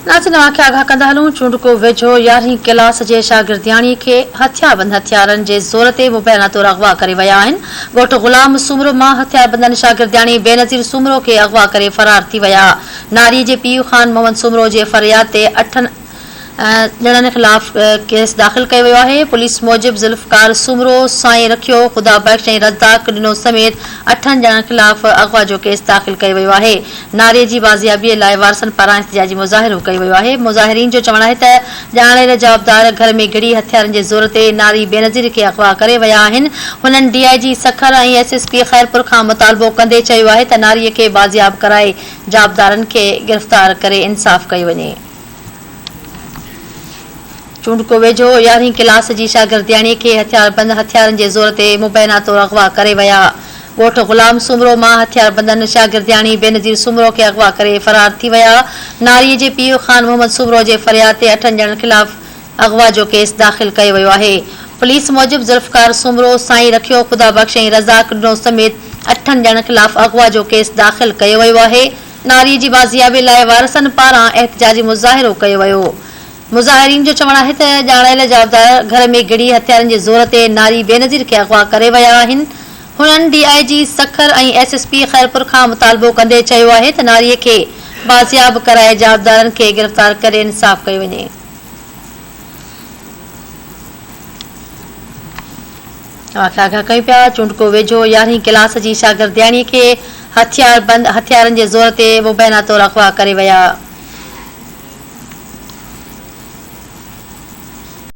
नाज़रीन आख़िर आगाह कंदा हलूं। चूंडको वेझो 11हीं क्लास जे शागिर्दियाणी खे हथियारबंद हथियारनि जे ज़ोर ते मुबैना तौर अगवा करे विया आहिनि। ॻोठ गुलाम सूमरो मां हथियारबंदनि शागिर्दियाणी बेनज़ीर सूमरो खे अगवा करे फरार थी विया। नारीअ जे पीउ ख़ान मोहम्मद सूमरो जे फरियाद ते 8 ॼणनि ख़िलाफ़ केस दाख़िल कयो वियो आहे। पुलिस मूजिब ज़ुल्फ़कार सूमरो साईं रखियो ख़ुदा बख़्श ऐं रज़ाक ॾिनो समेत 8 ॼणनि ख़िलाफ़ अगवा जो केस दाख़िल कयो वियो आहे। नारीअ जी बाज़ियाबीअ लाइ वारसनि पारां एहतिजाजी मुज़ाहिरो कयो वियो आहे। मुज़ाहिरीन जो चवणु आहे त ॼाणायल जवाबदार घर में घिड़ी हथियारनि जे ज़ोर ते नारी बेनज़ीर खे अगवा करे विया आहिनि। हुननि DIG सखर ऐं SSP खैरपुर खां मुतालबो कंदे चयो आहे त नारीअ खे बाज़ियाब कराए जवाबदारनि खे गिरफ़्तार करे इंसाफ़ कयो वञे। चूंडको वेझो 11हीं क्लास जी शागिर्दियाणी खे हथियारबंद हथियारनि जे ज़ोर ते मुबैना तौर अगवा करे विया। ॻोठ गुलाम सूमरो मां हथियारबंदनि शागिर्दियाणी बेनज़ीर सूमरो खे अगवा करे फरार थी विया। नारीअ जे पीउ ख़ान मोहम्मद सूमरो जे फरियाद ते 8 ॼणनि ख़िलाफ़ अगवा जो केस दाख़िल कयो वियो आहे। पुलिस मूजिब ज़ुल्फ़कार सूमरो साईं रखियो ख़ुदा बख़्श ऐं रज़ाक ॾिनो समेत 8 ॼणनि ख़िलाफ़ अगवा जो केस दाख़िल कयो वियो आहे। नारीअ जी बाज़ियाबीअ लाइ वारसनि पारां एहतिजाजी मुज़ाहिरो कयो वियो। मुज़ाहिरीन जो चवणु आहे त ॼाणायल जवाबदार घर में घिड़ी हथियारनि जे ज़ोर ते नारी बेनज़ीर खे अगवा करे विया आहिनि। हुननि DIG सखर ऐं SSP खैरपुर खां मुतालबो कंदे चयो आहे त नारीअ खे बाज़ियाब कराए जवाबदारनि खे गिरफ़्तार करे इंसाफ़ कयो वञे। आगाह कयूं पिया। चूंडको वेझो 11हीं क्लास जी शागिर्दियाणी खे हथियारबंद हथियारनि जे ज़ोर ते मुबैना तौर अगवा करे विया।